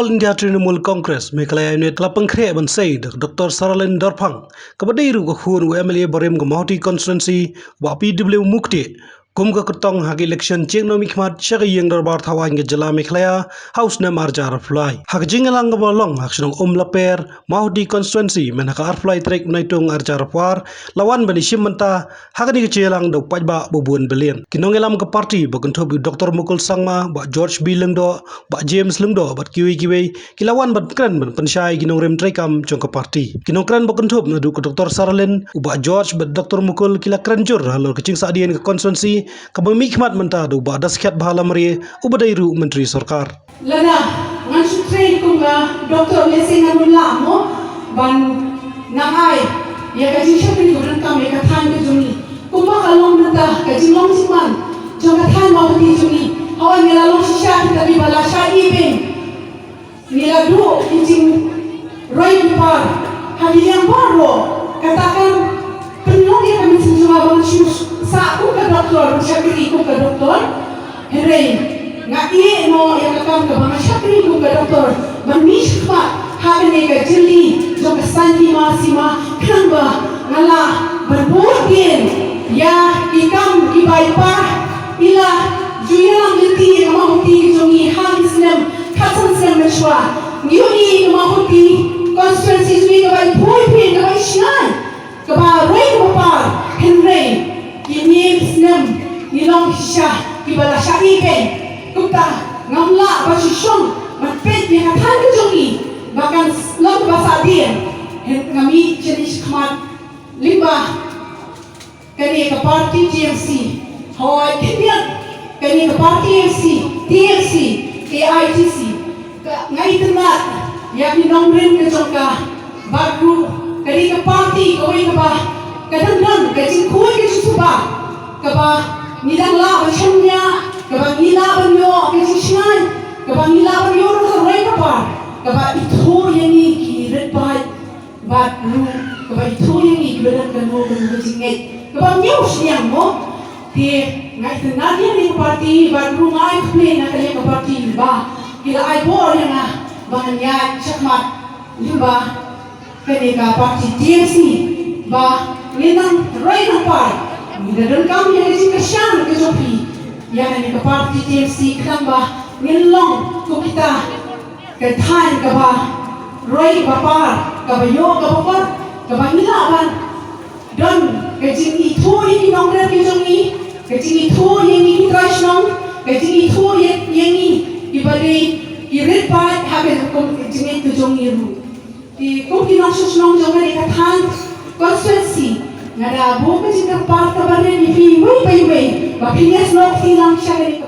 All India Trinamool Congress Meghalaya Unit Klapangkre ban Said Dr. Saralin Dorphang kabadairu ko khun MLA Borem ko Mahoti constituency wa PW Mukti kum ka kutong hag election cheng no mikmat shaka yeng darbar thawan ge jala Meghalaya house na marjar fly hag jingalang bolong haksunong laper Mahoti constituency menaka fly trek naitung arjar par lawan bani shimanta hagani ke chelang do pajba bubun belian kinong elam ke party baguntob Dr. Mukul Sangma ba George B Lengdo ba James Lengdo ba kiwi kilawan ba kran ban pensyai kinong rem trekam chong ke party kinong kran baguntob nadu ke Dr. Saralin ba George ba Dr. Mukul kila kran jur halo kecing saadien ke constituency kabang mikmat menta do ba daskat bahala mari ubadairu menteri sarkar lana ngan train ko nga Dr. Lesing Anulla mo ban nangai ya kajing shopping ko ran kam ya kathan ke juni kuma kalong menta kajing long siman jong kathan mau di juni hawan ngela long shisha tapi bala sha ibeng nila du kicing roy par hadi yang baru katakan penyong ya kami semua bang shoes sa ko ka doktor syakri ko ka doktor heren ngai no ya kakam ka bang syakri ko ka doktor manishma hagane ka jili jo ka santi masima kamba ngala berbudin ya ikam ibaipa ila juyalang liti mahuti jongi hanisnem kasansem meshwa yuni mahuti constituency zui ka bai pui ka bai shnai ka ba rei ka pa henrei ini Islam nilong hisya kibala syaibe kupta ngamla basishong matpet yang akan kejongi bahkan long bahasa dia kami jenis kmat limbah kani ke parti TFC hoi kebiak kani ke parti TFC AITC ngai tenat yang dinongren kejongka baru kani ke parti koi ke bah kadang-kadang kecing kuih kecing suba keba nidang la macamnya keba nila banyo kecing sinai keba nila banyo rorai keba keba itu yang ni kiret baik bat lu keba itu yang ni kiret kanu kecing ngai keba nyus yang mo di ngai tenang yang ni parti bat lu ngai play nak kaya parti ba kila ai bor yang ah banyak cakmat liba kene parti TFC ba Minang rai nampai, minang kami yang isi kesan ke Jopi, yang ini ke parti TFC kenapa minlong tu kita ketan keba rai bapar keba yo keba keba milaban dan kecing itu yang nongre kejongi, kecing itu yang ini trasnong, kecing itu yang ini ibadai irit pai habis kecing itu jongi ru, di kopi nongsus nong jongi ketan constituency ngada bukan cinta part kabarnya di wei bapak ini snok silang syakari